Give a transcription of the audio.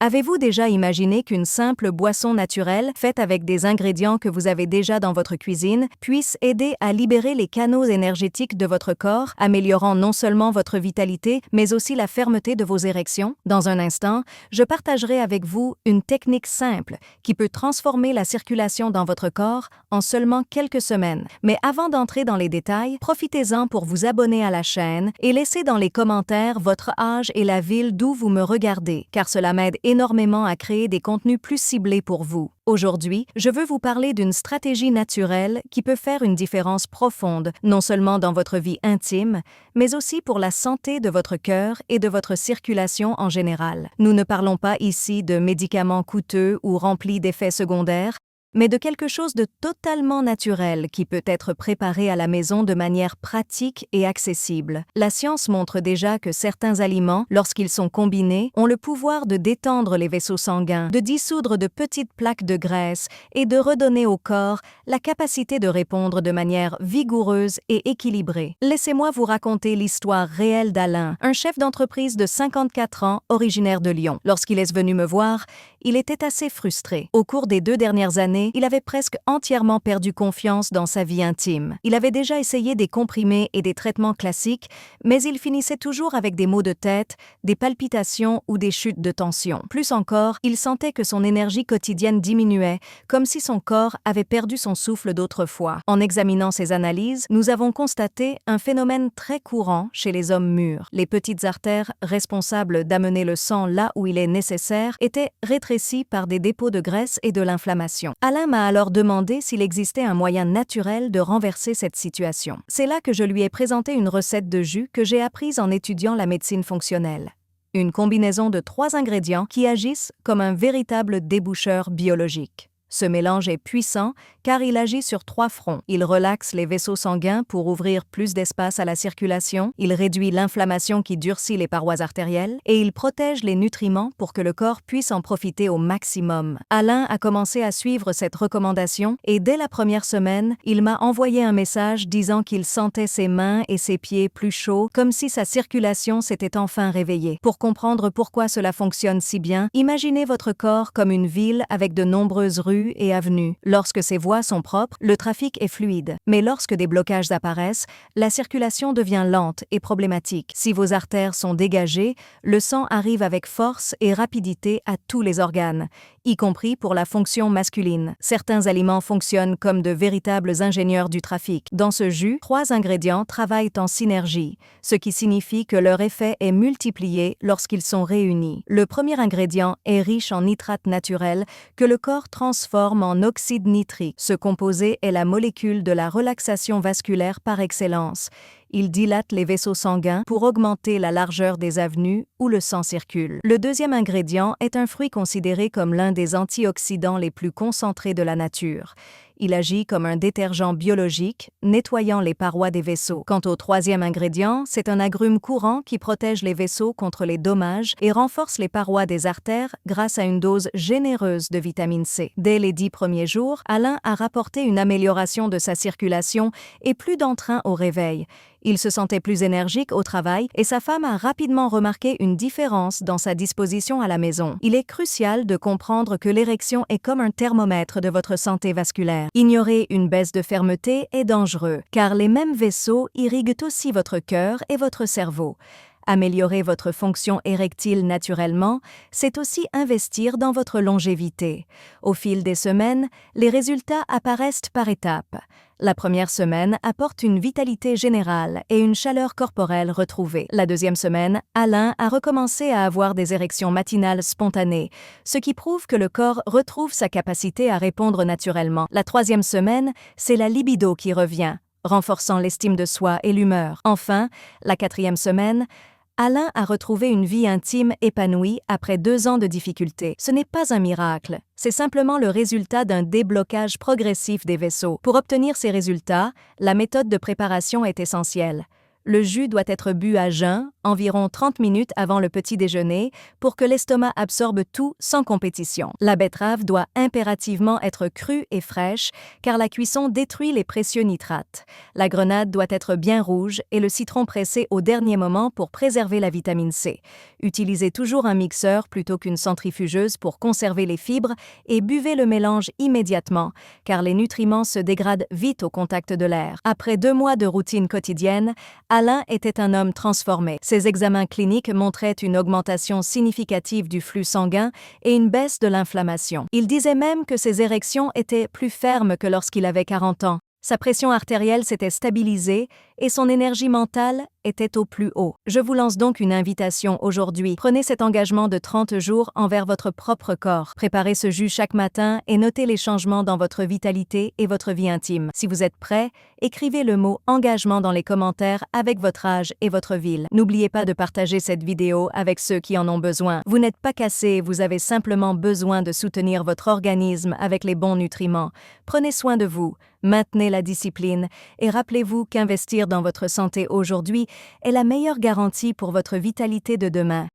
Avez-vous déjà imaginé qu'une simple boisson naturelle, faite avec des ingrédients que vous avez déjà dans votre cuisine, puisse aider à libérer les canaux énergétiques de votre corps, améliorant non seulement votre vitalité, mais aussi la fermeté de vos érections? Dans un instant, je partagerai avec vous une technique simple qui peut transformer la circulation dans votre corps en seulement quelques semaines. Mais avant d'entrer dans les détails, profitez-en pour vous abonner à la chaîne et laissez dans les commentaires votre âge et la ville d'où vous me regardez, car cela m'aide énormément à créer des contenus plus ciblés pour vous. Aujourd'hui, je veux vous parler d'une stratégie naturelle qui peut faire une différence profonde, non seulement dans votre vie intime, mais aussi pour la santé de votre cœur et de votre circulation en général. Nous ne parlons pas ici de médicaments coûteux ou remplis d'effets secondaires, mais de quelque chose de totalement naturel qui peut être préparé à la maison de manière pratique et accessible. La science montre déjà que certains aliments, lorsqu'ils sont combinés, ont le pouvoir de détendre les vaisseaux sanguins, de dissoudre de petites plaques de graisse et de redonner au corps la capacité de répondre de manière vigoureuse et équilibrée. Laissez-moi vous raconter l'histoire réelle d'Alain, un chef d'entreprise de 54 ans, originaire de Lyon. Lorsqu'il est venu me voir, il était assez frustré. Au cours des 2 dernières années, il avait presque entièrement perdu confiance dans sa vie intime. Il avait déjà essayé des comprimés et des traitements classiques, mais il finissait toujours avec des maux de tête, des palpitations ou des chutes de tension. Plus encore, il sentait que son énergie quotidienne diminuait, comme si son corps avait perdu son souffle d'autrefois. En examinant ses analyses, nous avons constaté un phénomène très courant chez les hommes mûrs. Les petites artères responsables d'amener le sang là où il est nécessaire étaient rétrécies par des dépôts de graisse et de l'inflammation. Alain m'a alors demandé s'il existait un moyen naturel de renverser cette situation. C'est là que je lui ai présenté une recette de jus que j'ai apprise en étudiant la médecine fonctionnelle. Une combinaison de 3 ingrédients qui agissent comme un véritable déboucheur biologique. Ce mélange est puissant car il agit sur 3 fronts. Il relaxe les vaisseaux sanguins pour ouvrir plus d'espace à la circulation, il réduit l'inflammation qui durcit les parois artérielles et il protège les nutriments pour que le corps puisse en profiter au maximum. Alain a commencé à suivre cette recommandation et dès la première semaine, il m'a envoyé un message disant qu'il sentait ses mains et ses pieds plus chauds, comme si sa circulation s'était enfin réveillée. Pour comprendre pourquoi cela fonctionne si bien, imaginez votre corps comme une ville avec de nombreuses rues et avenues. Lorsque ces voies sont propres, le trafic est fluide. Mais lorsque des blocages apparaissent, la circulation devient lente et problématique. Si vos artères sont dégagées, le sang arrive avec force et rapidité à tous les organes, y compris pour la fonction masculine. Certains aliments fonctionnent comme de véritables ingénieurs du trafic. Dans ce jus, 3 ingrédients travaillent en synergie, ce qui signifie que leur effet est multiplié lorsqu'ils sont réunis. Le premier ingrédient est riche en nitrates naturels que le corps transforme en oxyde nitrique. Ce composé est la molécule de la relaxation vasculaire par excellence. Il dilate les vaisseaux sanguins pour augmenter la largeur des avenues où le sang circule. Le deuxième ingrédient est un fruit considéré comme l'un des antioxydants les plus concentrés de la nature. Il agit comme un détergent biologique, nettoyant les parois des vaisseaux. Quant au troisième ingrédient, c'est un agrume courant qui protège les vaisseaux contre les dommages et renforce les parois des artères grâce à une dose généreuse de vitamine C. Dès les 10 premiers jours, Alain a rapporté une amélioration de sa circulation et plus d'entrain au réveil. Il se sentait plus énergique au travail et sa femme a rapidement remarqué une différence dans sa disposition à la maison. Il est crucial de comprendre que l'érection est comme un thermomètre de votre santé vasculaire. Ignorer une baisse de fermeté est dangereux, car les mêmes vaisseaux irriguent aussi votre cœur et votre cerveau. Améliorer votre fonction érectile naturellement, c'est aussi investir dans votre longévité. Au fil des semaines, les résultats apparaissent par étapes. La première semaine apporte une vitalité générale et une chaleur corporelle retrouvée. La deuxième semaine, Alain a recommencé à avoir des érections matinales spontanées, ce qui prouve que le corps retrouve sa capacité à répondre naturellement. La troisième semaine, c'est la libido qui revient, renforçant l'estime de soi et l'humeur. Enfin, la 4e semaine, Alain a retrouvé une vie intime épanouie après 2 ans de difficultés. Ce n'est pas un miracle, c'est simplement le résultat d'un déblocage progressif des vaisseaux. Pour obtenir ces résultats, la méthode de préparation est essentielle. Le jus doit être bu à jeun, environ 30 minutes avant le petit déjeuner, pour que l'estomac absorbe tout sans compétition. La betterave doit impérativement être crue et fraîche, car la cuisson détruit les précieux nitrates. La grenade doit être bien rouge et le citron pressé au dernier moment pour préserver la vitamine C. Utilisez toujours un mixeur plutôt qu'une centrifugeuse pour conserver les fibres et buvez le mélange immédiatement, car les nutriments se dégradent vite au contact de l'air. Après 2 mois de routine quotidienne, Alain était un homme transformé. Ses examens cliniques montraient une augmentation significative du flux sanguin et une baisse de l'inflammation. Il disait même que ses érections étaient plus fermes que lorsqu'il avait 40 ans. Sa pression artérielle s'était stabilisée et son énergie mentale était au plus haut. Je vous lance donc une invitation aujourd'hui. Prenez cet engagement de 30 jours envers votre propre corps. Préparez ce jus chaque matin et notez les changements dans votre vitalité et votre vie intime. Si vous êtes prêt, écrivez le mot engagement dans les commentaires avec votre âge et votre ville. N'oubliez pas de partager cette vidéo avec ceux qui en ont besoin. Vous n'êtes pas cassé, vous avez simplement besoin de soutenir votre organisme avec les bons nutriments. Prenez soin de vous. Maintenez la discipline et rappelez-vous qu'investir dans votre santé aujourd'hui est la meilleure garantie pour votre vitalité de demain.